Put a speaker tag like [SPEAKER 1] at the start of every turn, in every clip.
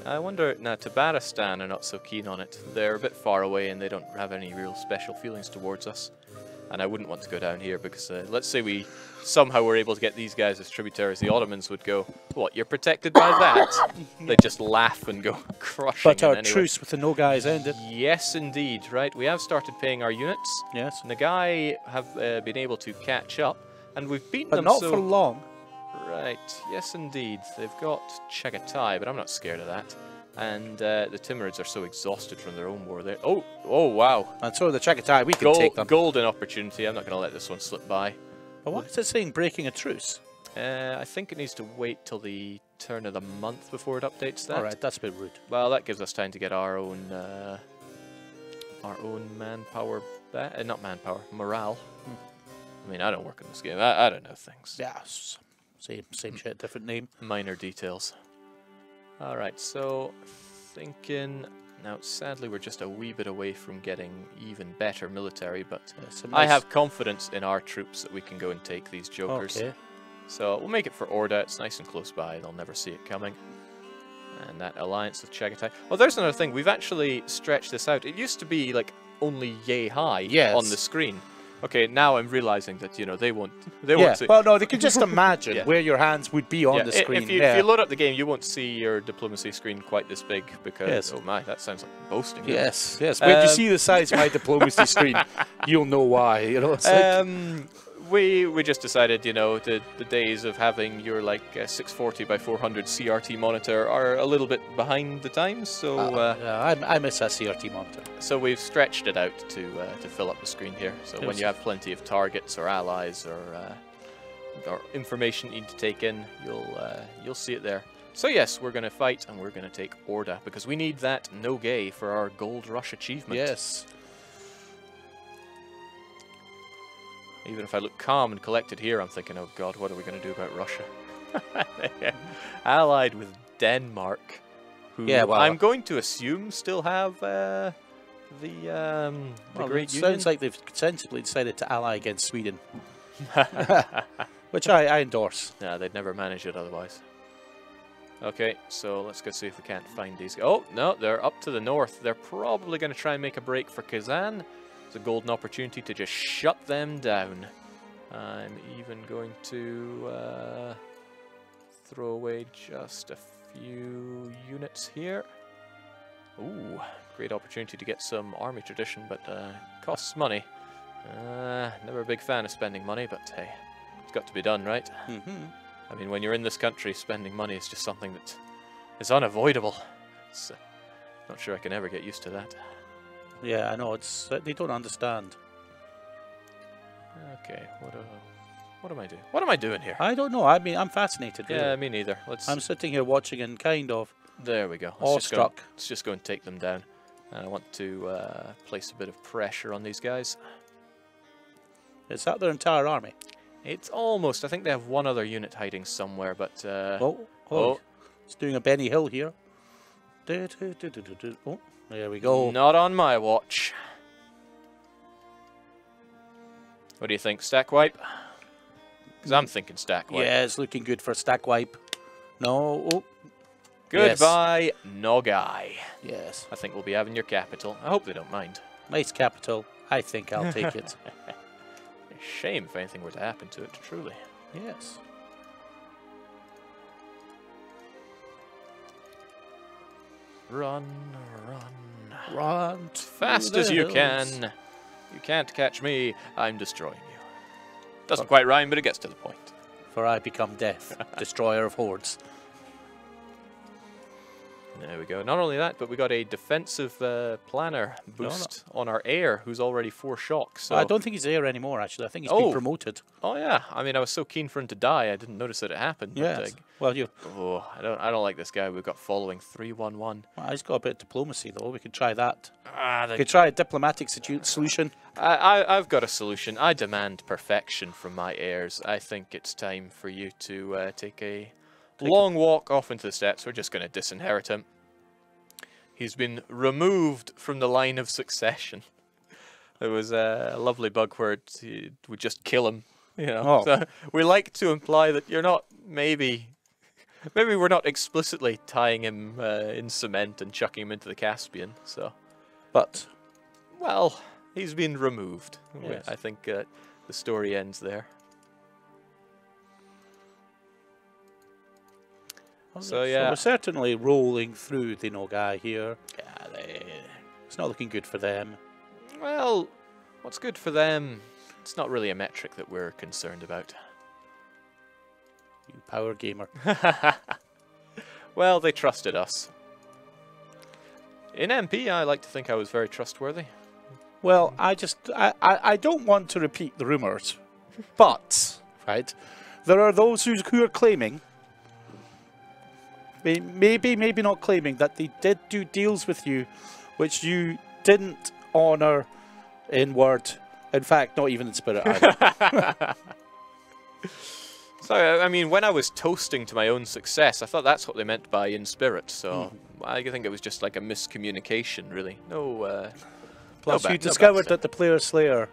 [SPEAKER 1] I wonder, now Tabaristan are not so keen on it. They're a bit far away and they don't have any real special feelings towards us. And I wouldn't want to go down here because let's say we somehow were able to get these guys as tributaries. The Ottomans would go, what, you're protected by that? They just laugh and go crushing.
[SPEAKER 2] But our truce with the Nogais ended.
[SPEAKER 1] Yes, indeed. Right, we have started paying our units.
[SPEAKER 2] Yes.
[SPEAKER 1] Nagai have been able to catch up, and we've beaten
[SPEAKER 2] But
[SPEAKER 1] them.
[SPEAKER 2] not for long.
[SPEAKER 1] Right, yes, indeed. They've got Chagatai, but I'm not scared of that. And the Timurids are so exhausted from their own war there. Oh, wow.
[SPEAKER 2] And so the Chagatai, we can take them.
[SPEAKER 1] Golden opportunity. I'm not going to let this one slip by.
[SPEAKER 2] But why is it saying breaking a truce?
[SPEAKER 1] I think it needs to wait till the turn of the month before it updates that.
[SPEAKER 2] Alright, that's a bit rude.
[SPEAKER 1] Well, that gives us time to get our own manpower back. Not manpower, morale. I mean, I don't work in this game. I don't know things.
[SPEAKER 2] Yeah, same shit, different name.
[SPEAKER 1] Minor details. Alright, so thinking... Now, sadly, we're just a wee bit away from getting even better military, but I have confidence in our troops that we can go and take these jokers.
[SPEAKER 2] Okay.
[SPEAKER 1] So we'll make it for Orda. It's nice and close by. They'll never see it coming. And that alliance with Chagatai. Oh, there's another thing. We've actually stretched this out. It used to be like only yay high on the screen. Okay, now I'm realizing that, you know, they won't see.
[SPEAKER 2] Well, no, they can just imagine where your hands would be on the screen.
[SPEAKER 1] If you load up the game, you won't see your diplomacy screen quite this big because, oh my, that sounds like boasting.
[SPEAKER 2] Yes. When you see the size of my diplomacy screen, you'll know why. You know, it's
[SPEAKER 1] we just decided, you know, the days of having your like 640 by 400 CRT monitor are a little bit behind the times. So
[SPEAKER 2] I miss that CRT monitor.
[SPEAKER 1] So we've stretched it out to fill up the screen here. So when you have plenty of targets or allies or information you need to take in, you'll see it there. So yes, we're going to fight and we're going to take Orda because we need that Nogay for our Gold Rush achievement.
[SPEAKER 2] Yes.
[SPEAKER 1] Even if I look calm and collected here, I'm thinking, oh god, what are we going to do about Russia? Allied with Denmark, who I'm going to assume still have the Great Union.
[SPEAKER 2] Sounds like they've sensibly decided to ally against Sweden. Which I endorse.
[SPEAKER 1] Yeah, they'd never manage it otherwise. Okay, so let's go see if we can't find these. Oh, no, they're up to the north. They're probably going to try and make a break for Kazan. It's a golden opportunity to just shut them down. I'm even going to throw away just a few units here. Ooh, great opportunity to get some army tradition, but costs money. Never a big fan of spending money, but hey, it's got to be done, right? I mean, when you're in this country, spending money is just something that is unavoidable. It's, not sure I can ever get used to that.
[SPEAKER 2] Yeah, I know. It's they don't understand.
[SPEAKER 1] Okay, what am I doing? What am I doing here?
[SPEAKER 2] I don't know. I mean, I'm fascinated. Really.
[SPEAKER 1] Yeah, me neither.
[SPEAKER 2] I'm sitting here watching and kind of.
[SPEAKER 1] There we go.
[SPEAKER 2] Awestruck.
[SPEAKER 1] Let's just go and take them down. I want to place a bit of pressure on these guys.
[SPEAKER 2] Is that their entire army?
[SPEAKER 1] It's almost. I think they have one other unit hiding somewhere, but...
[SPEAKER 2] It's doing a Benny Hill here. Oh, there we go.
[SPEAKER 1] Not on my watch. What do you think, stack wipe? Because I'm thinking stack wipe.
[SPEAKER 2] Yeah, it's looking good for stack wipe. No. Oh.
[SPEAKER 1] Goodbye, Nogai.
[SPEAKER 2] Yes.
[SPEAKER 1] I think we'll be having your capital. I hope they don't mind.
[SPEAKER 2] Nice capital. I think I'll take it.
[SPEAKER 1] Shame if anything were to happen to it, truly.
[SPEAKER 2] Yes.
[SPEAKER 1] Run.
[SPEAKER 2] Run.
[SPEAKER 1] Fast as you can. You can't catch me. I'm destroying you. Doesn't quite rhyme, but it gets to the point.
[SPEAKER 2] For I become death, destroyer of hordes.
[SPEAKER 1] There we go. Not only that, but we got a defensive planner boost on our heir, who's already 4 shocks. So.
[SPEAKER 2] I don't think he's heir anymore, actually. I think he's been promoted.
[SPEAKER 1] Oh, yeah. I mean, I was so keen for him to die, I didn't notice that it happened.
[SPEAKER 2] Yes. Well, you...
[SPEAKER 1] Oh, I don't like this guy. We've got following 3-1-1.
[SPEAKER 2] Well, he's got a bit of diplomacy, though. We could try that. We could try a diplomatic solution.
[SPEAKER 1] I've got a solution. I demand perfection from my heirs. I think it's time for you to take a long walk off into the steppes. We're just going to disinherit him. He's been removed from the line of succession. There was a lovely bug where it would just kill him. You know, so we like to imply that you're not maybe Maybe we're not explicitly tying him in cement and chucking him into the Caspian, so...
[SPEAKER 2] But...
[SPEAKER 1] Well, he's been removed.
[SPEAKER 2] Yes.
[SPEAKER 1] I think the story ends there. So yeah,
[SPEAKER 2] we're certainly rolling through the Nogai here.
[SPEAKER 1] Yeah,
[SPEAKER 2] it's not looking good for them.
[SPEAKER 1] Well, what's good for them? It's not really a metric that we're concerned about.
[SPEAKER 2] You power gamer.
[SPEAKER 1] Well, they trusted us. In MP, I like to think I was very trustworthy.
[SPEAKER 2] Well, I don't want to repeat the rumours, but right, there are those who are claiming. Maybe not claiming that they did do deals with you, which you didn't honour in word. In fact, not even in spirit either.
[SPEAKER 1] So, I mean, when I was toasting to my own success, I thought that's what they meant by in spirit. So, I think it was just like a miscommunication, really. No.
[SPEAKER 2] Plus, you discovered that the player slayer.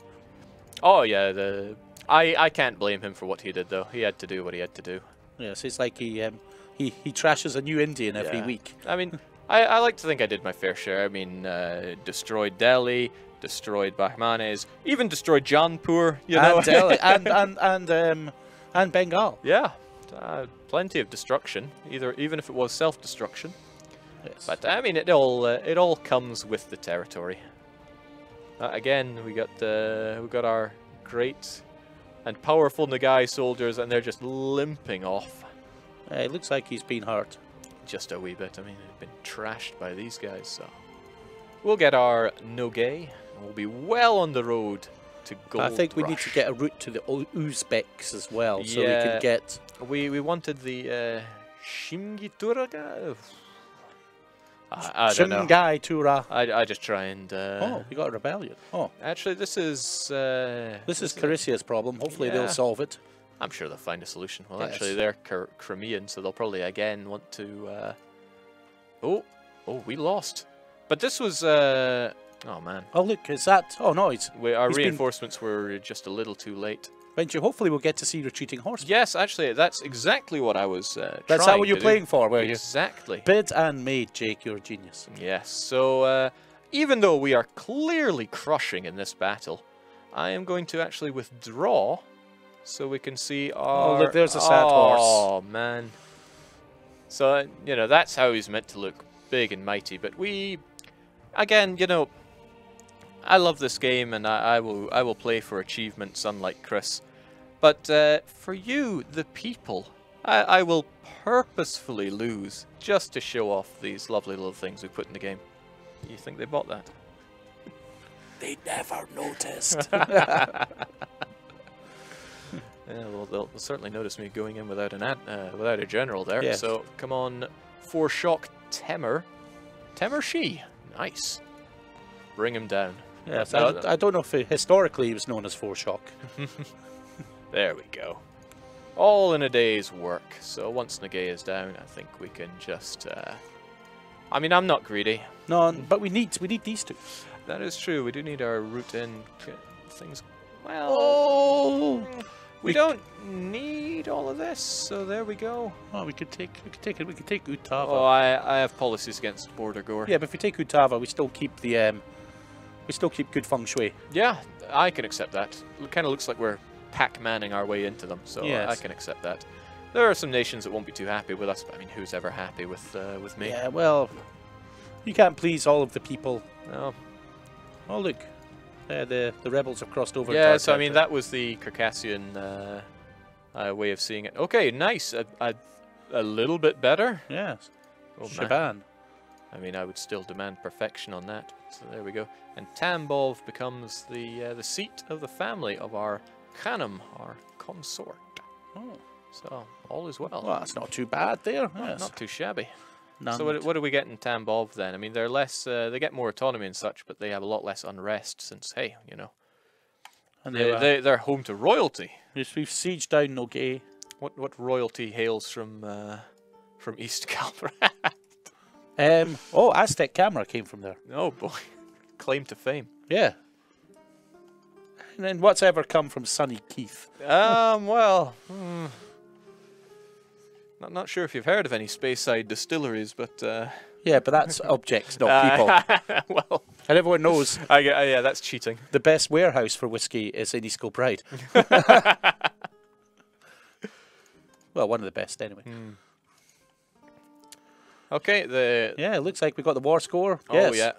[SPEAKER 1] Oh yeah, I can't blame him for what he did though. He had to do what he had to do.
[SPEAKER 2] Yes, it's like he trashes a new Indian every week.
[SPEAKER 1] I mean, I like to think I did my fair share. I mean, destroyed Delhi, destroyed Bahmanes, even destroyed Jaunpur, you know.
[SPEAKER 2] And Delhi, and Bengal.
[SPEAKER 1] Yeah, plenty of destruction. Even if it was self-destruction.
[SPEAKER 2] Yes.
[SPEAKER 1] But I mean, it all comes with the territory. Again, we got our great and powerful Nogai soldiers, and they're just limping off.
[SPEAKER 2] It looks like he's been hurt.
[SPEAKER 1] Just a wee bit. I mean, they've been trashed by these guys, so... We'll get our Nogay, and we'll be well on the road to Gold
[SPEAKER 2] I think we need
[SPEAKER 1] Rush.
[SPEAKER 2] to get a route to the Uzbeks as well, so we can get...
[SPEAKER 1] We wanted the Shimgituraga? I don't know.
[SPEAKER 2] Shimgai Tura.
[SPEAKER 1] I just try and...
[SPEAKER 2] Oh, we got a rebellion. Oh.
[SPEAKER 1] Actually, this is...
[SPEAKER 2] This is Caricia's problem. Hopefully they'll solve it.
[SPEAKER 1] I'm sure they'll find a solution. Well,
[SPEAKER 2] Yes.
[SPEAKER 1] actually, they're Crimean, so they'll probably again want to... Oh, we lost. But this was... Oh, man.
[SPEAKER 2] Oh, look, is that... Oh, no,
[SPEAKER 1] Our reinforcements were just a little too late.
[SPEAKER 2] Benji, hopefully we'll get to see retreating horsemen.
[SPEAKER 1] Yes, actually, that's exactly what I was
[SPEAKER 2] That's how you're playing for, were you?
[SPEAKER 1] Exactly.
[SPEAKER 2] Bid and made, Jake, you're a genius.
[SPEAKER 1] Yes, so even though we are clearly crushing in this battle, I am going to actually withdraw so we can see our...
[SPEAKER 2] Oh, look, there's a sad horse.
[SPEAKER 1] Oh, man. So, you know, that's how he's meant to look, big and mighty. But we, again, you know, I love this game and I will play for achievements unlike Chris. But for you, the people, I will purposefully lose just to show off these lovely little things we put in the game. You think they bought that?
[SPEAKER 2] They never noticed.
[SPEAKER 1] Yeah, well, they'll certainly notice me going in without a general there.
[SPEAKER 2] Yes.
[SPEAKER 1] So come on, for shock Temer. Temer Shi, nice. Bring him down.
[SPEAKER 2] Yes, I don't know if historically he was known as Foreshock.
[SPEAKER 1] There we go. All in a day's work. So once Nagay is down, I think we can just... I mean, I'm not greedy.
[SPEAKER 2] No, but we need these two.
[SPEAKER 1] That is true. We do need our route in things. Well, we don't need all of this. So there we go.
[SPEAKER 2] Oh, we could take Utava.
[SPEAKER 1] Oh, I have policies against border gore.
[SPEAKER 2] Yeah, but if we take Utava, we still keep the good feng shui.
[SPEAKER 1] Yeah, I can accept that. It kind of looks like we're Pac-Manning our way into them, so
[SPEAKER 2] yes.
[SPEAKER 1] I can accept that. There are some nations that won't be too happy with us, but I mean, who's ever happy with me?
[SPEAKER 2] Yeah, well, you can't please all of the people.
[SPEAKER 1] No.
[SPEAKER 2] Oh, look, the rebels have crossed over.
[SPEAKER 1] Yeah, so I mean, that was the Circassian way of seeing it. Okay, nice. A little bit better.
[SPEAKER 2] Yes.
[SPEAKER 1] Oh,
[SPEAKER 2] Shaban.
[SPEAKER 1] I mean, I would still demand perfection on that. So there we go. And Tambov becomes the seat of the family of our Khanum, our consort.
[SPEAKER 2] Oh.
[SPEAKER 1] So all is well.
[SPEAKER 2] Well, that's not too bad there.
[SPEAKER 1] No,
[SPEAKER 2] Yes.
[SPEAKER 1] not too shabby.
[SPEAKER 2] None.
[SPEAKER 1] So what do we get in Tambov then? I mean, they're less. They get more autonomy and such, but they have a lot less unrest since, hey, you know,
[SPEAKER 2] And
[SPEAKER 1] they're home to royalty.
[SPEAKER 2] we've sieged down Nogay.
[SPEAKER 1] What royalty hails from East Calvary?
[SPEAKER 2] Oh, Aztec Camera came from there.
[SPEAKER 1] Oh boy, claim to fame.
[SPEAKER 2] Yeah. And then what's ever come from Sunny Keith?
[SPEAKER 1] Well, Not sure if you've heard of any Speyside distilleries, but
[SPEAKER 2] Yeah, but that's objects, not people.
[SPEAKER 1] well,
[SPEAKER 2] And everyone knows
[SPEAKER 1] yeah, that's cheating.
[SPEAKER 2] the best warehouse for whiskey is in East Kilbride. Well, one of the best anyway.
[SPEAKER 1] Okay,
[SPEAKER 2] Yeah, it looks like we got the war score.
[SPEAKER 1] oh
[SPEAKER 2] Yes.
[SPEAKER 1] yeah,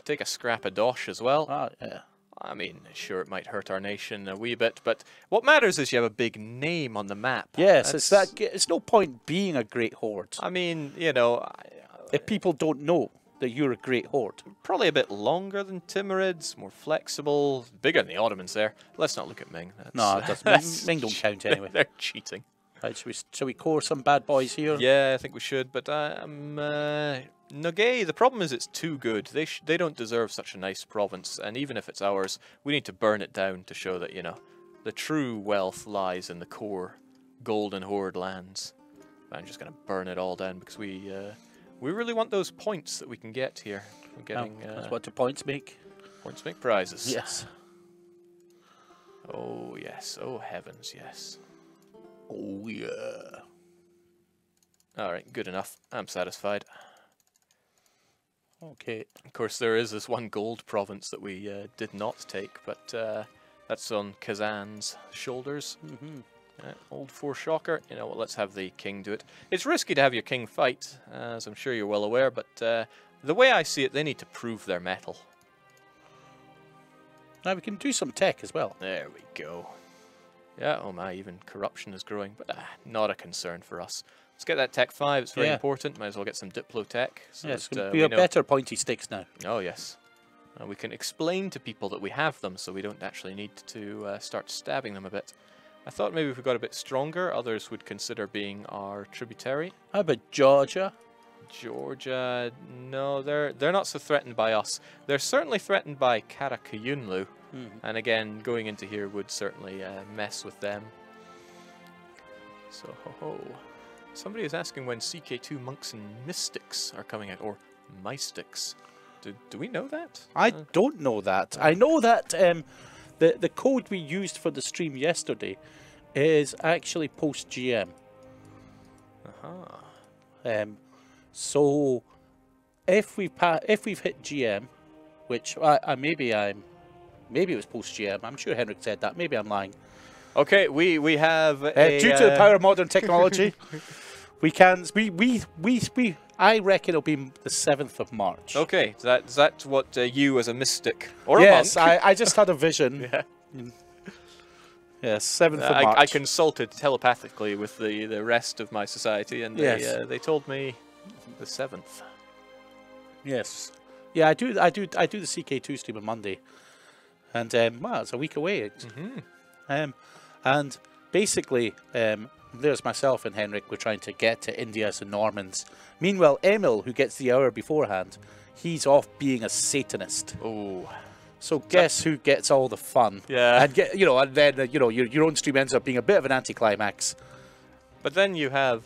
[SPEAKER 1] take a scrap of dosh as well.
[SPEAKER 2] Ah, yeah.
[SPEAKER 1] I mean, sure, it might hurt our nation a wee bit, but what matters is you have a big name on the map.
[SPEAKER 2] Yes, it's no point being a great horde
[SPEAKER 1] I mean, you know,
[SPEAKER 2] if people don't know that you're a great horde.
[SPEAKER 1] probably a bit longer than Timurids, more flexible, bigger than the Ottomans there. Let's not look at Ming. That's,
[SPEAKER 2] No, it doesn't.
[SPEAKER 1] that's-
[SPEAKER 2] Ming don't count anyway.
[SPEAKER 1] They're cheating.
[SPEAKER 2] Right, shall we core some bad boys here?
[SPEAKER 1] Yeah, I think we should, but Nogay, the problem is it's too good. They don't deserve such a nice province, and even if it's ours, we need to burn it down to show that, you know, the true wealth lies in the core Golden Horde lands. I'm just going to burn it all down because we really want those points that we can get here. We're getting
[SPEAKER 2] That's what do points make.
[SPEAKER 1] points make prizes.
[SPEAKER 2] Yes.
[SPEAKER 1] Oh, yes. Oh, heavens, yes.
[SPEAKER 2] Oh, yeah.
[SPEAKER 1] Alright, good enough. I'm satisfied.
[SPEAKER 2] Okay.
[SPEAKER 1] Of course, there is this one gold province that we did not take, but that's on Kazan's shoulders. Old Foreshocker. You know what, let's have the king do it. It's risky to have your king fight, as I'm sure you're well aware, but the way I see it, they need to prove their mettle.
[SPEAKER 2] Now we can do some tech as well.
[SPEAKER 1] There we go. Yeah, oh my, even corruption is growing, but not a concern for us. Let's get that Tech 5, it's very important. Might as well get some Diplo Tech. So
[SPEAKER 2] Yes,
[SPEAKER 1] that,
[SPEAKER 2] we
[SPEAKER 1] we
[SPEAKER 2] have
[SPEAKER 1] know.
[SPEAKER 2] better pointy sticks now.
[SPEAKER 1] Oh, yes. We can explain to people that we have them, so we don't actually need to start stabbing them a bit. I thought maybe if we got a bit stronger, others would consider being our tributary.
[SPEAKER 2] How about Georgia?
[SPEAKER 1] Georgia, no, they're not so threatened by us. They're certainly threatened by Karakayunlu, and again, going into here would certainly mess with them. So, ho-ho. Somebody is asking when CK2 Monks and Mystics are coming out, or Mystics. Do we know that?
[SPEAKER 2] I don't know that. I know that the code we used for the stream yesterday is actually post GM. So if we've hit GM, which maybe it was post GM. I'm sure Henrik said that. Maybe I'm lying.
[SPEAKER 1] Okay, we have a,
[SPEAKER 2] due to the power of modern technology, I reckon it'll be the 7th of March.
[SPEAKER 1] Okay, is that what you as a mystic or
[SPEAKER 2] Yes,
[SPEAKER 1] a monk?
[SPEAKER 2] I just had a vision.
[SPEAKER 1] Yeah.
[SPEAKER 2] Yes, 7th of March.
[SPEAKER 1] I consulted telepathically with the rest of my society, and they told me the 7th.
[SPEAKER 2] Yes. Yeah, I do the CK2 stream on Monday, and well, it's a week away. And basically, there's myself and Henrik. We're trying to get to India as the Normans. Meanwhile, Emil, who gets the hour beforehand, he's off being a Satanist.
[SPEAKER 1] Oh.
[SPEAKER 2] So guess who gets all the fun?
[SPEAKER 1] Yeah.
[SPEAKER 2] And and then your own stream ends up being a bit of an anticlimax.
[SPEAKER 1] But then you have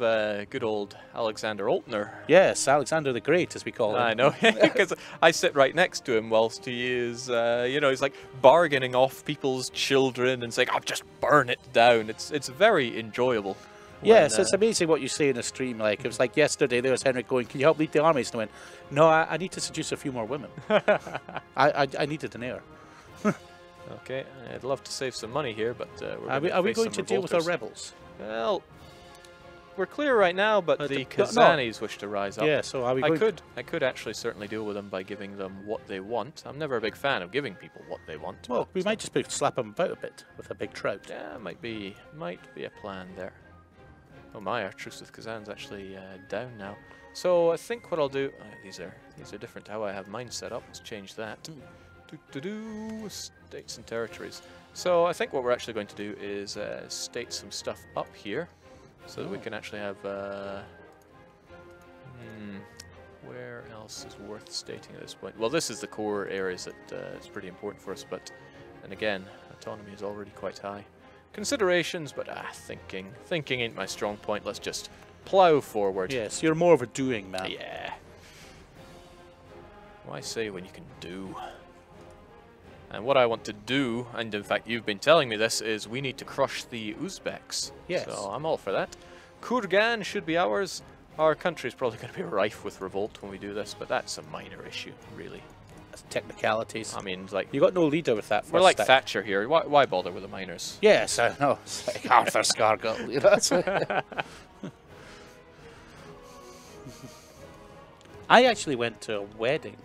[SPEAKER 1] good old Alexander Altner.
[SPEAKER 2] Yes, Alexander the Great, as we call him.
[SPEAKER 1] I know, because I sit right next to him whilst he is, he's like bargaining off people's children and saying, "Oh, just burn it down." It's very enjoyable.
[SPEAKER 2] Yes, it's amazing what you say in a stream. Like, it was like yesterday, there was Henrik going, "Can you help lead the armies?" And I went, "No, I need to seduce a few more women. I needed an heir."
[SPEAKER 1] Okay, I'd love to save some money here, but
[SPEAKER 2] are we going to deal with our rebels?
[SPEAKER 1] Well, we're clear right now, but the
[SPEAKER 2] no.
[SPEAKER 1] Kazanis wish to rise up.
[SPEAKER 2] Yeah, so are we going
[SPEAKER 1] I could actually certainly deal with them by giving them what they want. I'm never a big fan of giving people what they want.
[SPEAKER 2] Well,
[SPEAKER 1] but,
[SPEAKER 2] we might just slap them about a bit with a big trout.
[SPEAKER 1] yeah, might be a plan there. Oh my, our truce with Kazan's actually down now. So I think what I'll do, these are different to how I have mine set up. Let's change that. States and territories. So I think what we're actually going to do is state some stuff up here, so that we can actually have. Where else is worth stating at this point? Well, this is the core areas that it's pretty important for us. But then again, autonomy is already quite high. Considerations, but thinking ain't my strong point. Let's just plow forward.
[SPEAKER 2] Yes, you're more of a doing man.
[SPEAKER 1] Yeah. Why say when you can do? And what I want to do, and in fact you've been telling me this, is we need to crush the Uzbeks.
[SPEAKER 2] Yes.
[SPEAKER 1] So I'm all for that. Kurgan should be ours. Our country is probably going to be rife with revolt when we do this, but that's a minor issue, really.
[SPEAKER 2] That's technicalities.
[SPEAKER 1] I mean, like,
[SPEAKER 2] You got no leader with that.
[SPEAKER 1] we're
[SPEAKER 2] first
[SPEAKER 1] like
[SPEAKER 2] step.
[SPEAKER 1] Thatcher here. Why bother with the minors?
[SPEAKER 2] Yes, I know. It's like Arthur Scargill. You know, that's I actually went to a wedding,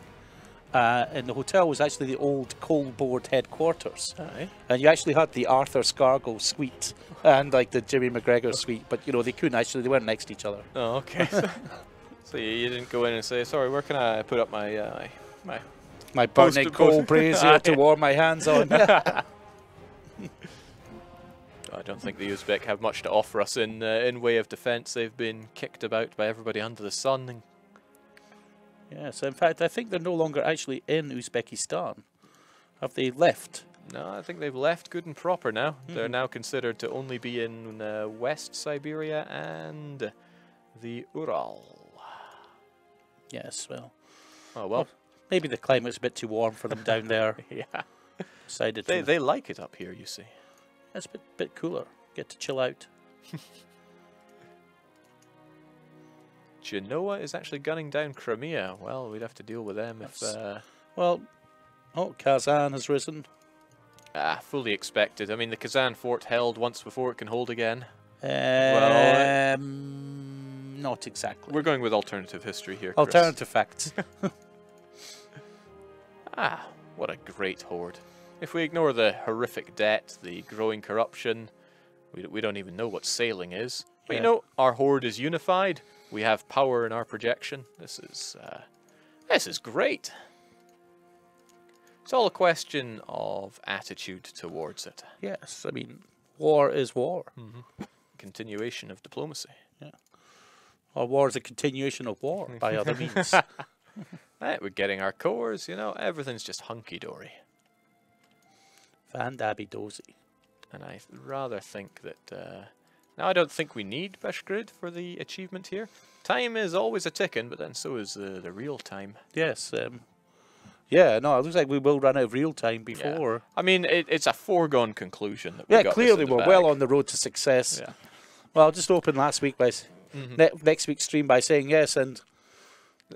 [SPEAKER 2] and the hotel was actually the old coal board headquarters.
[SPEAKER 1] Aye.
[SPEAKER 2] And you actually had the Arthur Scargill suite and like the Jimmy McGregor suite, but you know they couldn't actually. They weren't next to each other.
[SPEAKER 1] Oh, okay. So you didn't go in and say, sorry, where can I put up my
[SPEAKER 2] My burning coal brazier to warm my hands on.
[SPEAKER 1] I don't think the Uzbek have much to offer us in way of defence. They've been kicked about by everybody under the sun. And
[SPEAKER 2] Yes, in fact, I think they're no longer actually in Uzbekistan. Have they left?
[SPEAKER 1] no, I think they've left good and proper now. They're now considered to only be in West Siberia and the Ural.
[SPEAKER 2] Yes, well,
[SPEAKER 1] Oh, well.
[SPEAKER 2] maybe the climate's a bit too warm for them down there.
[SPEAKER 1] Yeah.
[SPEAKER 2] Decided
[SPEAKER 1] They like it up here, you see.
[SPEAKER 2] It's a bit cooler. Get to chill out.
[SPEAKER 1] Genoa is actually gunning down Crimea. Well, we'd have to deal with them if...
[SPEAKER 2] Well, oh, Kazan has risen.
[SPEAKER 1] fully expected. I mean, the Kazan fort held once before, it can hold again.
[SPEAKER 2] Not exactly.
[SPEAKER 1] We're going with alternative history here, Chris.
[SPEAKER 2] Alternative facts.
[SPEAKER 1] What a great horde. If we ignore the horrific debt, the growing corruption, we don't even know what sailing is. But you
[SPEAKER 2] Yeah.
[SPEAKER 1] know, our horde is unified. We have power in our projection. This is great. It's all a question of attitude towards it.
[SPEAKER 2] Yes, I mean, war is war.
[SPEAKER 1] Continuation of diplomacy.
[SPEAKER 2] Or war is a continuation of war, by other means.
[SPEAKER 1] We're getting our cores, you know, everything's just hunky-dory.
[SPEAKER 2] Van Dabby Dozy.
[SPEAKER 1] And I rather think that... now, I don't think we need Beshgrid for the achievement here. Time is always a ticking, but then so is the real time.
[SPEAKER 2] Yes. Yeah, no, it looks like we will run out of real time
[SPEAKER 1] Yeah.
[SPEAKER 2] before.
[SPEAKER 1] I mean, it's a foregone conclusion that we
[SPEAKER 2] Yeah,
[SPEAKER 1] got
[SPEAKER 2] clearly
[SPEAKER 1] this in
[SPEAKER 2] we're
[SPEAKER 1] the
[SPEAKER 2] well
[SPEAKER 1] bag.
[SPEAKER 2] on the road to success.
[SPEAKER 1] Yeah.
[SPEAKER 2] Well, I'll just open last week by next week's stream by saying yes, and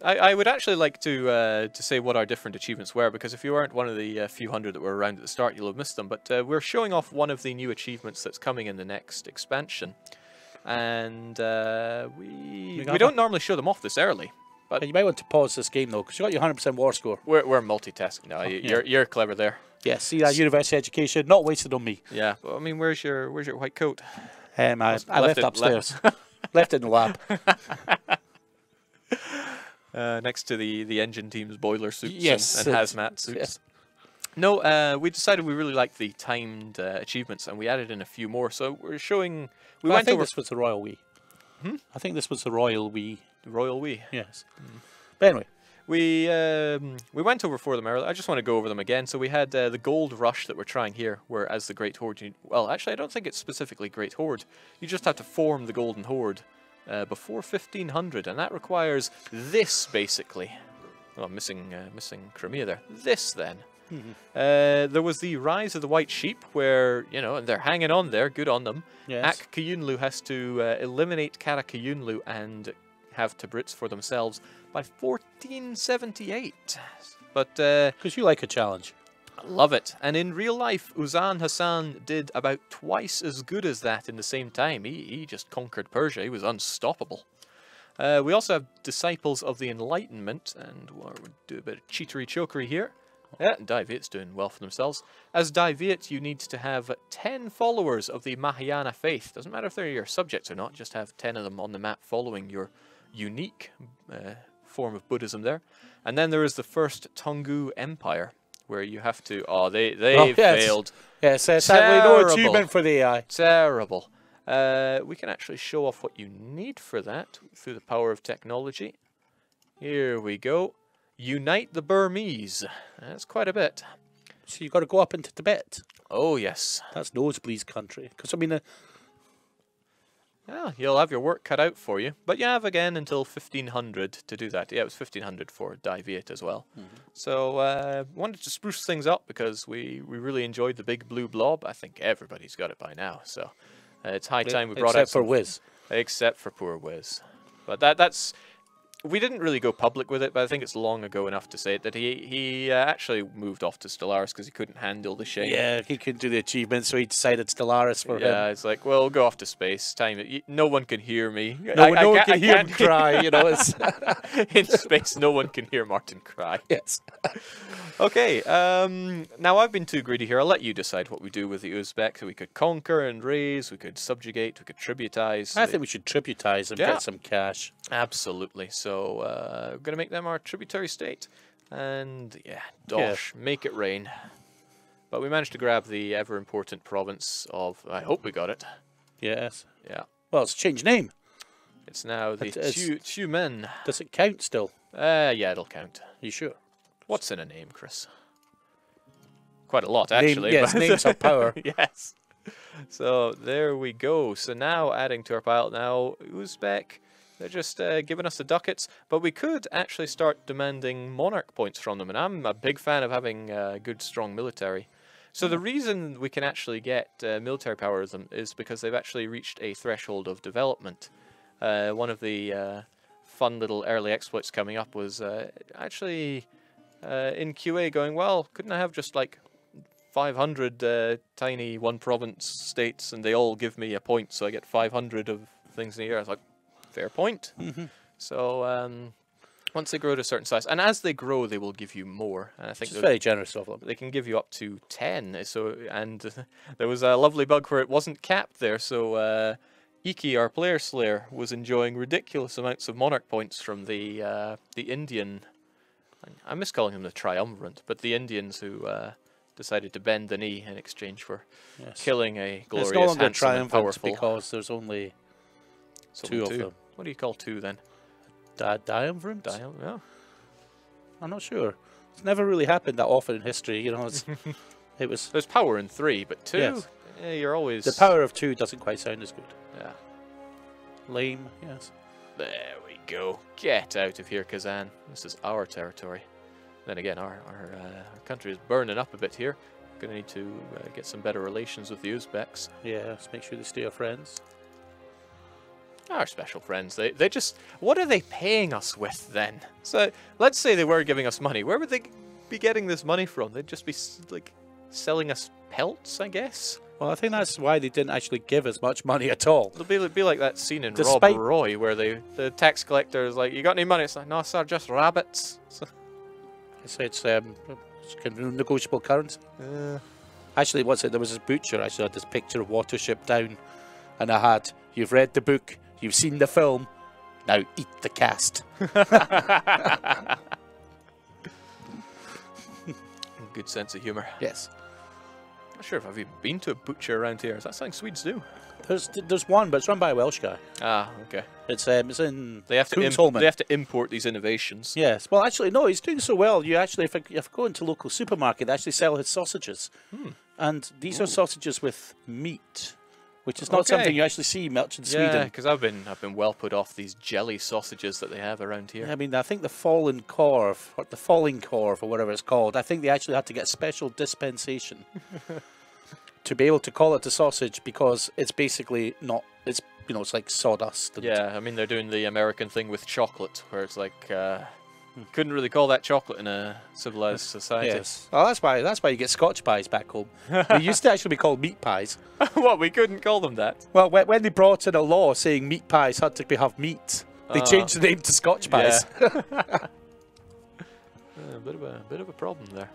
[SPEAKER 1] I would actually like to say what our different achievements were, because if you aren't one of the few hundred that were around at the start, you'll have missed them. But we're showing off one of the new achievements that's coming in the next expansion. And we don't normally show them off this early. But
[SPEAKER 2] you might want to pause this game though, because you got your 100% war score.
[SPEAKER 1] we're multitasking now. You're clever there.
[SPEAKER 2] Yeah, see that university education, not wasted on me.
[SPEAKER 1] Yeah. Well, I mean, where's your white coat?
[SPEAKER 2] I left
[SPEAKER 1] left
[SPEAKER 2] it
[SPEAKER 1] it-
[SPEAKER 2] upstairs. Left it in the lab.
[SPEAKER 1] Next to the engine team's boiler suits
[SPEAKER 2] Yes,
[SPEAKER 1] and hazmat suits.
[SPEAKER 2] yes.
[SPEAKER 1] No, we decided we really liked the timed achievements, and we added in a few more. So we're showing. We
[SPEAKER 2] I
[SPEAKER 1] went
[SPEAKER 2] think
[SPEAKER 1] over
[SPEAKER 2] this was the Royal We. I think this was the Royal We.
[SPEAKER 1] the Royal We.
[SPEAKER 2] Yes. But anyway,
[SPEAKER 1] We went over for them earlier. I just want to go over them again. So we had the Gold Rush that we're trying here, where as the Great Horde, well, actually, I don't think it's specifically Great Horde. You just have to form the Golden Horde before 1500, and that requires this basically. Oh, I'm missing Crimea there. This then. There was the Rise of the White Sheep, where and they're hanging on there. Good on them.
[SPEAKER 2] yes.
[SPEAKER 1] Ak Kayunlu has to eliminate Kara Kayunlu and have Tabriz for themselves by 1478. But
[SPEAKER 2] Because you like a challenge.
[SPEAKER 1] I love it. And in real life, Uzan Hassan did about twice as good as that in the same time. He just conquered Persia. He was unstoppable. We also have Disciples of the Enlightenment, and we'll do a bit of cheatery chokery here. Yeah, Daiviet's doing well for themselves. As Daiviet, you need to have 10 followers of the Mahayana faith. Doesn't matter if they're your subjects or not, just have 10 of them on the map following your unique form of Buddhism there. And then there is the first Tongu Empire, where you have to... Oh, they
[SPEAKER 2] yes.
[SPEAKER 1] failed.
[SPEAKER 2] Yes, sadly no
[SPEAKER 1] Terrible.
[SPEAKER 2] achievement for the AI.
[SPEAKER 1] Terrible. We can actually show off what you need for that through the power of technology. Here we go. Unite the Burmese. That's quite a bit.
[SPEAKER 2] So you've got to go up into Tibet.
[SPEAKER 1] Oh, yes.
[SPEAKER 2] That's Nosebleed's country. Because, I mean,
[SPEAKER 1] Yeah, you'll have your work cut out for you. But you have, again, until 1500 to do that. Yeah, it was 1500 for Daiviet as well. So, wanted to spruce things up because we really enjoyed the big blue blob. I think everybody's got it by now. So, it's high time we brought out
[SPEAKER 2] except for
[SPEAKER 1] some...
[SPEAKER 2] Wiz.
[SPEAKER 1] Except for poor Wiz. But that's... We didn't really go public with it, but I think it's long ago enough to say it, that he actually moved off to Stellaris because he couldn't handle the shame.
[SPEAKER 2] Yeah, he couldn't do the achievement, so he decided Stellaris for him.
[SPEAKER 1] Yeah, it's like, well, go off to space. No one can hear me.
[SPEAKER 2] No one can hear him cry, you know. It's
[SPEAKER 1] in space, no one can hear Martin cry.
[SPEAKER 2] yes.
[SPEAKER 1] Okay, now I've been too greedy here. I'll let you decide what we do with the Uzbek. So we could conquer and raise, we could subjugate, we could tributize.
[SPEAKER 2] I think we should tributize and get some cash.
[SPEAKER 1] Absolutely. So we're going to make them our tributary state. And yeah, dosh, make it rain. But we managed to grab the ever-important province of... I hope we got it.
[SPEAKER 2] Yes.
[SPEAKER 1] Yeah.
[SPEAKER 2] Well, it's changed name.
[SPEAKER 1] It's now the Tumen.
[SPEAKER 2] Does it count still?
[SPEAKER 1] Yeah, it'll count.
[SPEAKER 2] You sure?
[SPEAKER 1] What's in a name, Chris? Quite a lot, actually.
[SPEAKER 2] Yes, names have power.
[SPEAKER 1] Yes. So there we go. So now adding to our pile now, Uzbek. They're just giving us the ducats, but we could actually start demanding monarch points from them, and I'm a big fan of having a good, strong military. So the reason we can actually get military power of them is because they've actually reached a threshold of development. One of the fun little early exploits coming up was actually in QA going, well, couldn't I have just like 500 tiny one province states and they all give me a point, so I get 500 of things in a year? I was like, fair point. So once they grow to a certain size, and as they grow, they will give you more. And I think
[SPEAKER 2] it's very generous of them.
[SPEAKER 1] They can give you up to 10. So, and there was a lovely bug where it wasn't capped there. So Iki, our player slayer, was enjoying ridiculous amounts of monarch points from the Indian. I miss calling them the triumvirate, but the Indians who decided to bend the knee in exchange for killing a glorious,
[SPEAKER 2] it's no longer
[SPEAKER 1] handsome, and powerful.
[SPEAKER 2] Because there's only two of them.
[SPEAKER 1] What do you call two then?
[SPEAKER 2] Triumvirate?
[SPEAKER 1] Yeah.
[SPEAKER 2] I'm not sure. It's never really happened that often in history. You know, it was.
[SPEAKER 1] There's power in three, but two.
[SPEAKER 2] Yes.
[SPEAKER 1] Yeah, you're always.
[SPEAKER 2] The power of two doesn't quite sound as good.
[SPEAKER 1] Yeah.
[SPEAKER 2] Lame. Yes.
[SPEAKER 1] There we go. Get out of here, Kazan. This is our territory. Then again, our country is burning up a bit here. Going to need to get some better relations with the Uzbeks.
[SPEAKER 2] Yes. Make sure they stay our friends.
[SPEAKER 1] Our special friends. They just... What are they paying us with then? So let's say they were giving us money. Where would they be getting this money from? They'd just be like selling us pelts, I guess.
[SPEAKER 2] Well, I think that's why they didn't actually give us much money at all.
[SPEAKER 1] It'll be like that scene in Rob Roy where the tax collector is like, "You got any money?" It's like, "No, sir, just rabbits." So,
[SPEAKER 2] it's negotiable currency. Actually, what's it? There was this butcher. I had this picture of Watership Down, and I had, "You've read the book, you've seen the film, now eat the cast."
[SPEAKER 1] Good sense of humour.
[SPEAKER 2] Yes.
[SPEAKER 1] I'm not sure if I've even been to a butcher around here. Is that something Swedes do?
[SPEAKER 2] There's one, but it's run by a Welsh guy.
[SPEAKER 1] Ah, okay.
[SPEAKER 2] It's in
[SPEAKER 1] they have to import these innovations.
[SPEAKER 2] Yes. Well, actually, no. He's doing so well. You actually, if you go into a local supermarket, they actually sell his sausages, and these are sausages with meat, which is not something you actually see much in Sweden.
[SPEAKER 1] Yeah, because I've been well put off these jelly sausages that they have around here.
[SPEAKER 2] I mean, I think the Falling Corv, or the Falling Corv, or whatever it's called, I think they actually had to get special dispensation to be able to call it a sausage, because it's basically not. It's it's like sawdust.
[SPEAKER 1] Yeah, I mean they're doing the American thing with chocolate, where it's like couldn't really call that chocolate in a civilized society.
[SPEAKER 2] Yes. Well, that's why you get Scotch pies back home. They used to actually be called meat pies.
[SPEAKER 1] What? We couldn't call them that?
[SPEAKER 2] Well, when they brought in a law saying meat pies had to have meat, they changed the name to Scotch pies.
[SPEAKER 1] Yeah. A bit of a problem there.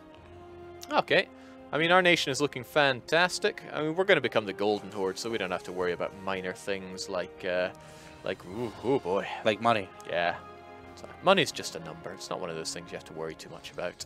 [SPEAKER 1] Okay. I mean, our nation is looking fantastic. I mean, we're going to become the Golden Horde, so we don't have to worry about minor things like oh boy.
[SPEAKER 2] Like money.
[SPEAKER 1] Yeah. So, money's just a number. It's not one of those things you have to worry too much about.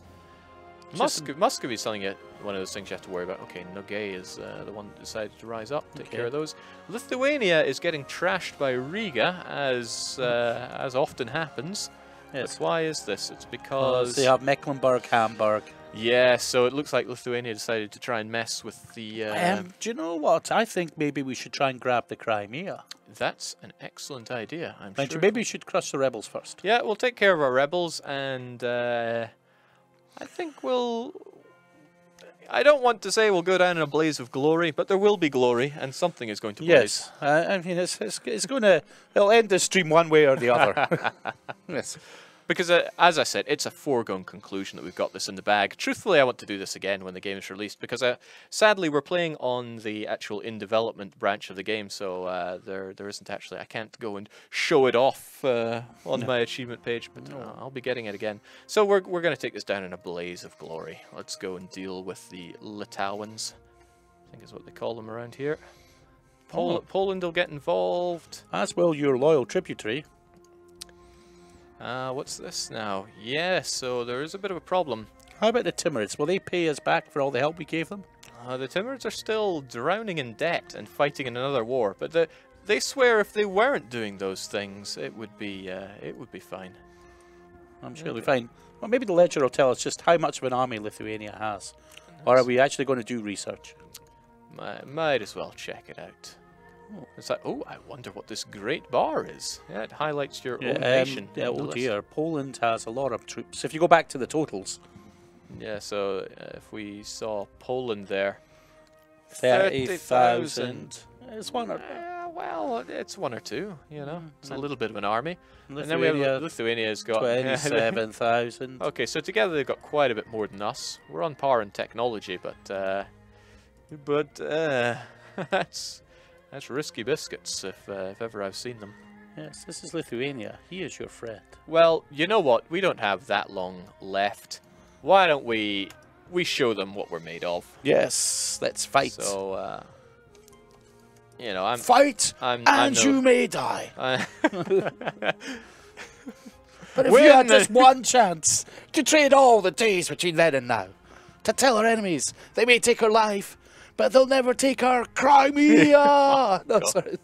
[SPEAKER 1] Muscovy is one of those things you have to worry about. Okay, Nogay is the one that decided to rise up, take care of those. Lithuania is getting trashed by Riga, as often happens. Yes. But why is this? It's because...
[SPEAKER 2] they have Mecklenburg, Hamburg.
[SPEAKER 1] Yeah, so it looks like Lithuania decided to try and mess with the...
[SPEAKER 2] do you know what? I think maybe we should try and grab the Crimea.
[SPEAKER 1] That's an excellent idea, I'm sure.
[SPEAKER 2] Maybe we should crush the rebels first.
[SPEAKER 1] Yeah, we'll take care of our rebels, and I think we'll... I don't want to say we'll go down in a blaze of glory, but there will be glory, and something is going to blaze.
[SPEAKER 2] Yes, I mean it's going to it'll end the stream one way or the other. Yes.
[SPEAKER 1] Because, as I said, it's a foregone conclusion that we've got this in the bag. Truthfully, I want to do this again when the game is released, because sadly we're playing on the actual in-development branch of the game, so there isn't actually... I can't go and show it off on my achievement page, but I'll be getting it again. So we're going to take this down in a blaze of glory. Let's go and deal with the Litauans, I think is what they call them around here. Poland will get involved.
[SPEAKER 2] As will your loyal tributary.
[SPEAKER 1] What's this now? Yeah, so there is a bit of a problem.
[SPEAKER 2] How about the Timurids? Will they pay us back for all the help we gave them?
[SPEAKER 1] The Timurids are still drowning in debt and fighting in another war, but they swear if they weren't doing those things, it would be fine.
[SPEAKER 2] I'm sure they'll be fine. Well, maybe the ledger will tell us just how much of an army Lithuania has. Or are we actually going to do research?
[SPEAKER 1] Might as well check it out. It's like, oh, I wonder what this great bar is. Yeah, it highlights your own nation.
[SPEAKER 2] Yeah, oh dear, Poland has a lot of troops. If you go back to the totals.
[SPEAKER 1] Yeah, so if we saw Poland there.
[SPEAKER 2] 30,000. It's one or...
[SPEAKER 1] well, it's one or two, you know. It's a little bit of an army. And then we have Lithuania's got
[SPEAKER 2] 27,000.
[SPEAKER 1] Okay, so together they've got quite a bit more than us. We're on par in technology, but that's risky biscuits if ever I've seen them.
[SPEAKER 2] Yes, this is Lithuania. He is your friend.
[SPEAKER 1] Well, you know what? We don't have that long left. Why don't we show them what we're made of?
[SPEAKER 2] Yes, let's fight.
[SPEAKER 1] So, you know,
[SPEAKER 2] fight, and you may die. But if you had just one chance to trade all the days between then and now, to tell our enemies they may take our life, but they'll never take our Crimea. No, sorry.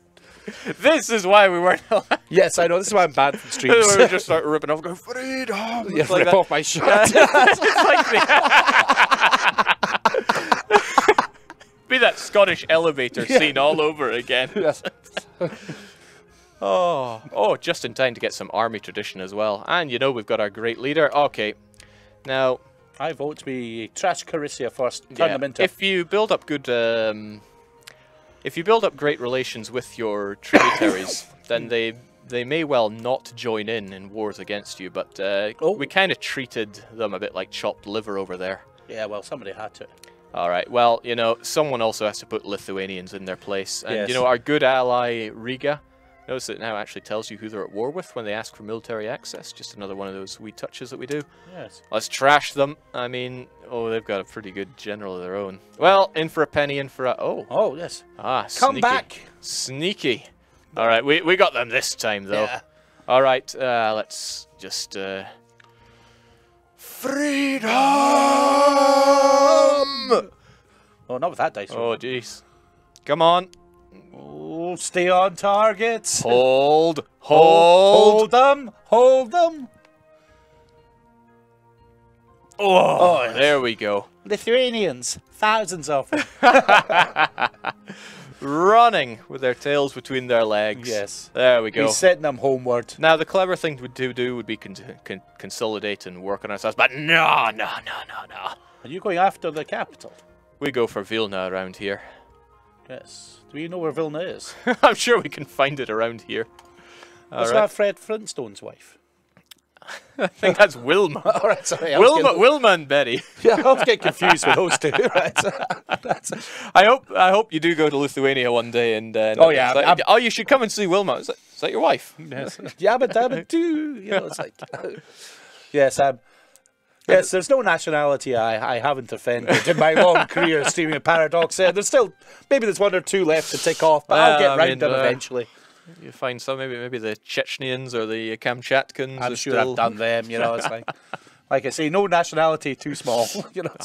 [SPEAKER 1] This is why we weren't allowed.
[SPEAKER 2] Yes, I know. This is why I'm bad from streams.
[SPEAKER 1] We just start ripping off, going freedom.
[SPEAKER 2] Yeah, like rip off my shirt.
[SPEAKER 1] Be that Scottish elevator scene all over again.
[SPEAKER 2] Yes.
[SPEAKER 1] Oh, just in time to get some army tradition as well. And you know we've got our great leader. Okay, now.
[SPEAKER 2] I vote we trash Carissia first. Turn them into.
[SPEAKER 1] If you build up good, great relations with your tributaries, then they may well not join in wars against you. But we kind of treated them a bit like chopped liver over there.
[SPEAKER 2] Yeah, well, somebody had to.
[SPEAKER 1] All right. Well, you know, someone also has to put Lithuanians in their place, and you know our good ally Riga. Notice it now actually tells you who they're at war with when they ask for military access. Just another one of those wee touches that we do.
[SPEAKER 2] Yes.
[SPEAKER 1] Let's trash them. I mean, they've got a pretty good general of their own. Well, in for a penny, in for a...
[SPEAKER 2] Oh, yes.
[SPEAKER 1] Come
[SPEAKER 2] sneaky. Back.
[SPEAKER 1] Sneaky. All right, we got them this time, though.
[SPEAKER 2] Yeah.
[SPEAKER 1] All right, let's just... Freedom!
[SPEAKER 2] Oh, not with that dice.
[SPEAKER 1] Oh, jeez. Come on.
[SPEAKER 2] Oh, stay on target.
[SPEAKER 1] Hold
[SPEAKER 2] them.
[SPEAKER 1] Oh, yes. There we go.
[SPEAKER 2] Lithuanians, thousands of them.
[SPEAKER 1] Running with their tails between their legs.
[SPEAKER 2] Yes.
[SPEAKER 1] There we go.
[SPEAKER 2] We're setting them homeward.
[SPEAKER 1] Now, the clever thing to do would be consolidate and work on ourselves, but no.
[SPEAKER 2] Are you going after the capital?
[SPEAKER 1] We go for Vilna around here.
[SPEAKER 2] Yes. Do we know where Vilna is?
[SPEAKER 1] I'm sure we can find it around here.
[SPEAKER 2] What's that Fred Flintstone's wife?
[SPEAKER 1] I think that's Wilma.
[SPEAKER 2] All right, sorry.
[SPEAKER 1] Wilma and Betty.
[SPEAKER 2] Yeah, I was getting confused with those two. Right.
[SPEAKER 1] I hope you do go to Lithuania one day and. You should come and see Wilma. Is that your wife?
[SPEAKER 2] Yes. Yabba dabba doo. You know, it's like. Yes, yes, there's no nationality I haven't offended in my long career streaming Paradox. There's one or two left to tick off, but I'll get round them eventually.
[SPEAKER 1] You find some, maybe the Chechnyans or the Kamchatkans.
[SPEAKER 2] I'm sure I've done them, you know, it's like I say, no nationality too small, you know.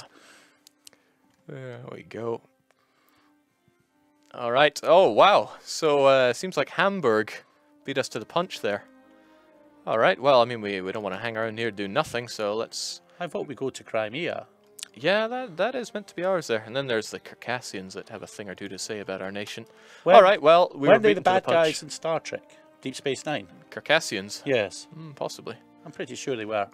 [SPEAKER 1] There we go. All right. Oh, wow. So, seems like Hamburg beat us to the punch there. All right. Well, I mean, we don't want to hang around here and do nothing, so let's...
[SPEAKER 2] I thought we go to Crimea.
[SPEAKER 1] Yeah, that is meant to be ours there. And then there's the Circassians that have a thing or two to say about our nation.
[SPEAKER 2] Well,
[SPEAKER 1] all right, well, we were beaten
[SPEAKER 2] the bad
[SPEAKER 1] to the punch.
[SPEAKER 2] guys in Star Trek? Deep Space Nine?
[SPEAKER 1] Circassians?
[SPEAKER 2] Yes.
[SPEAKER 1] Possibly.
[SPEAKER 2] I'm pretty sure they were.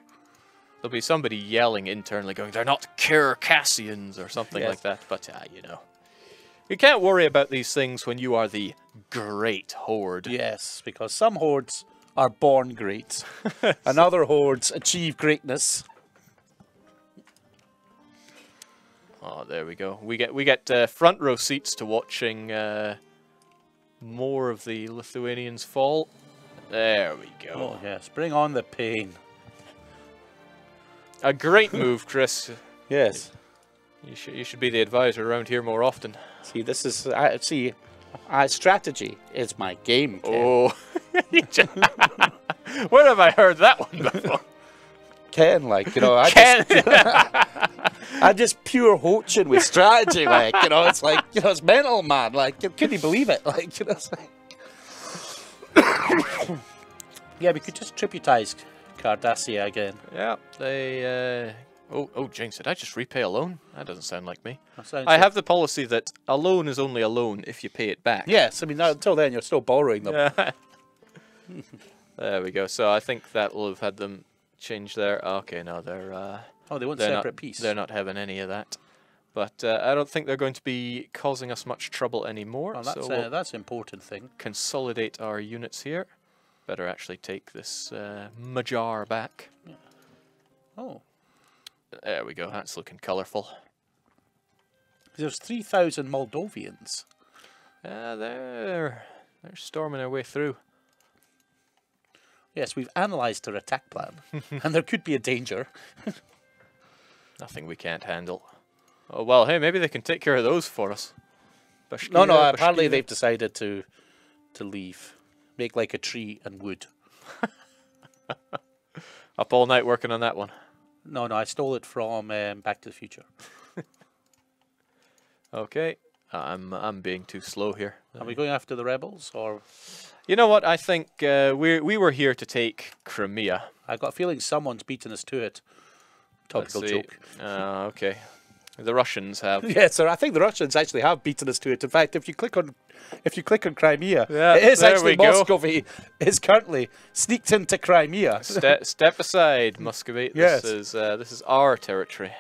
[SPEAKER 1] There'll be somebody yelling internally going, they're not Circassians or something like that. But, you know. You can't worry about these things when you are the Great Horde.
[SPEAKER 2] Yes, because some hordes are born great, and other hordes achieve greatness.
[SPEAKER 1] Oh, there we go. We get front row seats to watching more of the Lithuanians fall. There we go.
[SPEAKER 2] Oh yes, bring on the pain.
[SPEAKER 1] A great move, Chris.
[SPEAKER 2] Yes.
[SPEAKER 1] You should be the advisor around here more often.
[SPEAKER 2] See, this is strategy is my game. Ken.
[SPEAKER 1] Oh, where have I heard that one before?
[SPEAKER 2] Ken, like, you know, I'm just pure hoaching with strategy, like, you know, it's like, you know, it's mental, man. Like, can you believe it? Like, you know, it's like... Yeah, we could just tributize Cardassia again.
[SPEAKER 1] Yeah, they. Oh, jinx! Did I just repay a loan? That doesn't sound like me.
[SPEAKER 2] I
[SPEAKER 1] have the policy that a loan is only a loan if you pay it back.
[SPEAKER 2] Yes, I mean, until then, you're still borrowing them.
[SPEAKER 1] Yeah. There we go. So I think that will have had them change their. Okay, no, they're.
[SPEAKER 2] Oh, they want separate piece.
[SPEAKER 1] They're not having any of that. But I don't think they're going to be causing us much trouble anymore.
[SPEAKER 2] Oh, that's,
[SPEAKER 1] so
[SPEAKER 2] that's an important thing.
[SPEAKER 1] Consolidate our units here. Better actually take this Magyar back.
[SPEAKER 2] Yeah. Oh.
[SPEAKER 1] There we go. That's looking colourful.
[SPEAKER 2] There's 3,000 Moldovians.
[SPEAKER 1] They're storming their way through.
[SPEAKER 2] Yes, we've analysed their attack plan, and there could be a danger.
[SPEAKER 1] Nothing we can't handle. Oh well, hey, maybe they can take care of those for us.
[SPEAKER 2] No, apparently they've decided to leave. Make like a tree and wood.
[SPEAKER 1] Up all night working on that one.
[SPEAKER 2] No, I stole it from Back to the Future.
[SPEAKER 1] Okay, I'm being too slow here.
[SPEAKER 2] Are we going after the rebels, or?
[SPEAKER 1] You know what? I think we were here to take Crimea.
[SPEAKER 2] I got a feeling someone's beaten us to it. Topical joke.
[SPEAKER 1] Okay. The Russians have.
[SPEAKER 2] Yes, sir. I think the Russians actually have beaten us to it. In fact, if you click on Crimea,
[SPEAKER 1] yeah,
[SPEAKER 2] it is actually
[SPEAKER 1] Muscovy
[SPEAKER 2] is currently sneaked into Crimea.
[SPEAKER 1] Step aside, Muscovy.
[SPEAKER 2] Yes.
[SPEAKER 1] This is our territory.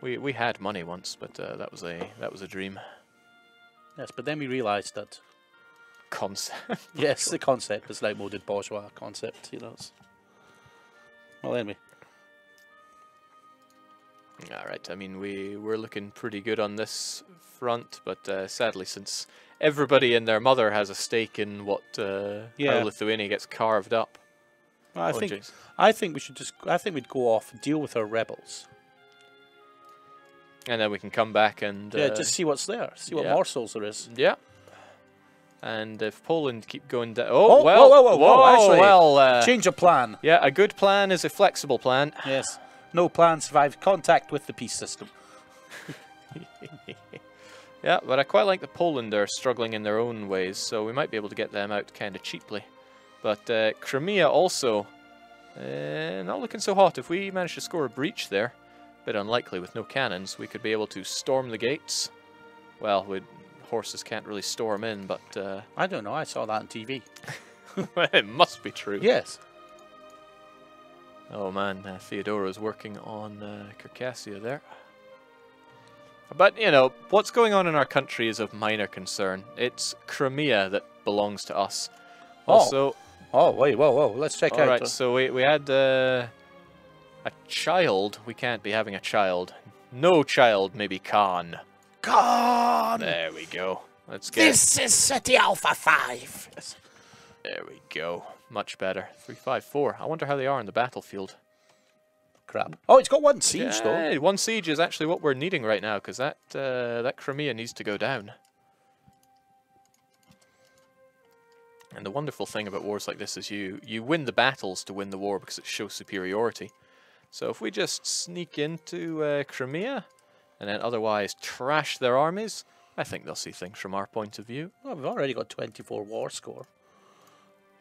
[SPEAKER 1] We had money once, but that was a dream.
[SPEAKER 2] Yes, but then we realised that
[SPEAKER 1] concept.
[SPEAKER 2] Yes, the concept is like moded bourgeois concept. You know. Well, anyway.
[SPEAKER 1] All right. I mean, we're looking pretty good on this front, but sadly, since everybody and their mother has a stake in what how Lithuania gets carved up.
[SPEAKER 2] Well, I think we should just. I think we'd go off and deal with our rebels.
[SPEAKER 1] And then we can come back and
[SPEAKER 2] just see what's there, see what morsels there is.
[SPEAKER 1] Yeah. And if Poland keep going down,
[SPEAKER 2] whoa! Actually,
[SPEAKER 1] well,
[SPEAKER 2] change of plan.
[SPEAKER 1] Yeah, a good plan is a flexible plan.
[SPEAKER 2] Yes. No plan survives contact with the peace system.
[SPEAKER 1] Yeah, but I quite like that Poland are struggling in their own ways, so we might be able to get them out kind of cheaply. But Crimea also not looking so hot. If we manage to score a breach there, bit unlikely with no cannons, we could be able to storm the gates. Well, horses can't really storm in, but...
[SPEAKER 2] I don't know, I saw that on TV.
[SPEAKER 1] It must be true.
[SPEAKER 2] Yes.
[SPEAKER 1] Oh man, Theodora's working on Circassia there. But, you know, what's going on in our country is of minor concern. It's Crimea that belongs to us. Also...
[SPEAKER 2] Oh, wait, whoa, let's check out...
[SPEAKER 1] Alright, so we had a child. We can't be having a child. No child, maybe Khan.
[SPEAKER 2] Khan!
[SPEAKER 1] There we go. Let's get...
[SPEAKER 2] This is City Alpha 5. Yes.
[SPEAKER 1] There we go. Much better. 354. I wonder how they are in the battlefield.
[SPEAKER 2] Crap. Oh, it's got one siege, though.
[SPEAKER 1] One siege is actually what we're needing right now, because that Crimea needs to go down. And the wonderful thing about wars like this is you win the battles to win the war because it shows superiority. So if we just sneak into Crimea and then otherwise trash their armies, I think they'll see things from our point of view.
[SPEAKER 2] Well, we've already got 24 war score.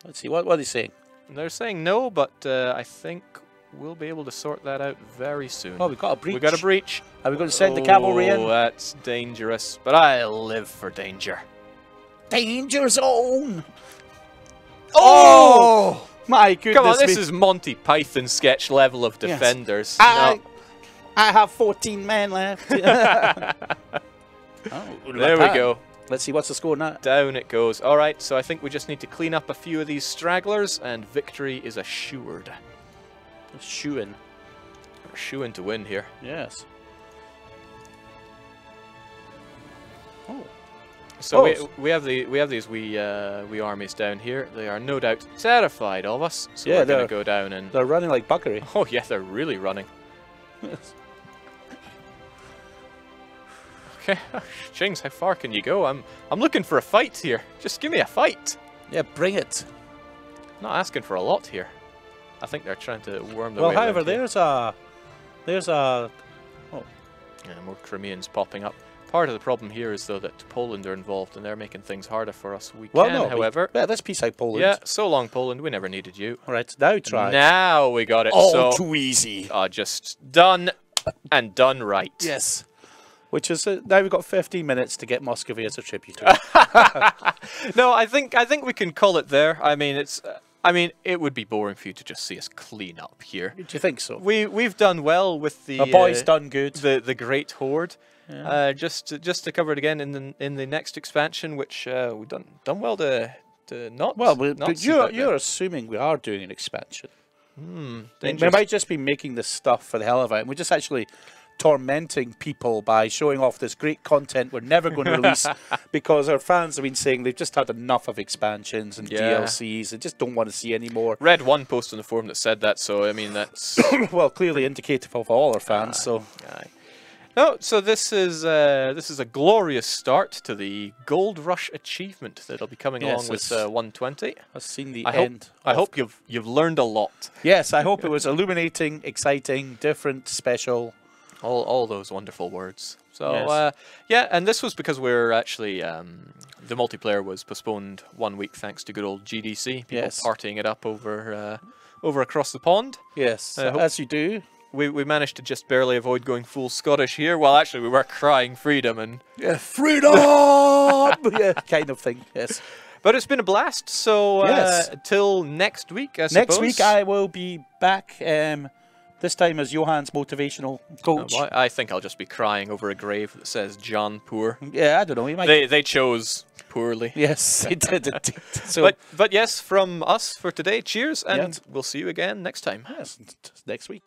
[SPEAKER 2] Let's see, what are they saying?
[SPEAKER 1] They're saying no, but I think we'll be able to sort that out very soon.
[SPEAKER 2] Oh, we've got a breach.
[SPEAKER 1] We've got a breach.
[SPEAKER 2] Are we going to send the cavalry in?
[SPEAKER 1] Oh, that's dangerous. But I live for danger.
[SPEAKER 2] Danger zone!
[SPEAKER 1] Oh!
[SPEAKER 2] My goodness
[SPEAKER 1] Come on,
[SPEAKER 2] me.
[SPEAKER 1] this is Monty Python sketch level of
[SPEAKER 2] Yes.
[SPEAKER 1] defenders.
[SPEAKER 2] I have 14 men left. Oh,
[SPEAKER 1] There we go.
[SPEAKER 2] Let's see what's the score now.
[SPEAKER 1] Down it goes. All right, so I think we just need to clean up a few of these stragglers, and victory is assured.
[SPEAKER 2] Shooing.
[SPEAKER 1] We're shooing to win here.
[SPEAKER 2] Yes. Oh.
[SPEAKER 1] So
[SPEAKER 2] Oh.
[SPEAKER 1] we have these wee armies down here. They are no doubt terrified of us. So
[SPEAKER 2] Yeah,
[SPEAKER 1] we're gonna
[SPEAKER 2] they're-
[SPEAKER 1] go down and.
[SPEAKER 2] They're running like buggery.
[SPEAKER 1] Oh yeah, they're really running.
[SPEAKER 2] Yes.
[SPEAKER 1] Okay, Chings, how far can you go? I'm looking for a fight here. Just give me a fight.
[SPEAKER 2] Yeah, bring it.
[SPEAKER 1] Not asking for a lot here. I think they're trying to worm their
[SPEAKER 2] Well,
[SPEAKER 1] way
[SPEAKER 2] however,
[SPEAKER 1] around here.
[SPEAKER 2] there's a.
[SPEAKER 1] Yeah, more Crimeans popping up. Part of the problem here is though that Poland are involved and they're making things harder for us. We
[SPEAKER 2] Well,
[SPEAKER 1] can,
[SPEAKER 2] no.
[SPEAKER 1] however.
[SPEAKER 2] Yeah, let's peace out Poland.
[SPEAKER 1] Yeah, so long Poland. We never needed you.
[SPEAKER 2] All right, now try.
[SPEAKER 1] Now we got it.
[SPEAKER 2] All
[SPEAKER 1] so
[SPEAKER 2] too easy.
[SPEAKER 1] just done and done right.
[SPEAKER 2] Yes. Which is now we've got 15 minutes to get Muscovy as a tributary.
[SPEAKER 1] No, I think we can call it there. I mean, it's. I mean, it would be boring for you to just see us clean up here.
[SPEAKER 2] Do you think so?
[SPEAKER 1] We've done well with the.
[SPEAKER 2] The boys done good.
[SPEAKER 1] The Great Horde.
[SPEAKER 2] Yeah.
[SPEAKER 1] Just to cover it again in the next expansion, which we've done well to not.
[SPEAKER 2] Well,
[SPEAKER 1] not
[SPEAKER 2] but
[SPEAKER 1] see that
[SPEAKER 2] you're assuming we are doing an expansion.
[SPEAKER 1] there.
[SPEAKER 2] We
[SPEAKER 1] Dangerous.
[SPEAKER 2] might just be making this stuff for the hell of it. And we're just actually tormenting people by showing off this great content we're never going to release because our fans have been saying they've just had enough of expansions and
[SPEAKER 1] Yeah.
[SPEAKER 2] DLCs and just don't want to see any more.
[SPEAKER 1] Read one post on the forum that said that, so I mean that's.
[SPEAKER 2] Well, clearly indicative of all our fans. So
[SPEAKER 1] Aye. No, so this is a glorious start to the Gold Rush achievement that'll be coming
[SPEAKER 2] Yes,
[SPEAKER 1] along with
[SPEAKER 2] it's-
[SPEAKER 1] 120.
[SPEAKER 2] I've seen the
[SPEAKER 1] I hope
[SPEAKER 2] end.
[SPEAKER 1] I
[SPEAKER 2] of-
[SPEAKER 1] hope you've learned a lot.
[SPEAKER 2] Yes, I hope it was illuminating, exciting, different, special.
[SPEAKER 1] All those wonderful words. So
[SPEAKER 2] Yes.
[SPEAKER 1] yeah, and this was because we're actually the multiplayer was postponed 1 week thanks to good old GDC. People
[SPEAKER 2] Yes.
[SPEAKER 1] partying it up over across the pond.
[SPEAKER 2] Yes,
[SPEAKER 1] I hope-
[SPEAKER 2] as you do.
[SPEAKER 1] We managed to just barely avoid going full Scottish here. Well, actually, we were crying freedom, and
[SPEAKER 2] Yeah, freedom! Yeah, kind of thing, yes.
[SPEAKER 1] but it's been a blast. So
[SPEAKER 2] Yes.
[SPEAKER 1] till next week, I
[SPEAKER 2] Next
[SPEAKER 1] suppose.
[SPEAKER 2] week I will be back, this time as Johan's motivational coach.
[SPEAKER 1] Well, I think I'll just be crying over a grave that says John Poor.
[SPEAKER 2] Yeah, I don't know. He might.
[SPEAKER 1] They chose poorly.
[SPEAKER 2] Yes, he did indeed. So,
[SPEAKER 1] But yes, from us for today, cheers, and
[SPEAKER 2] Yeah.
[SPEAKER 1] we'll see you again next time.
[SPEAKER 2] yes, next week.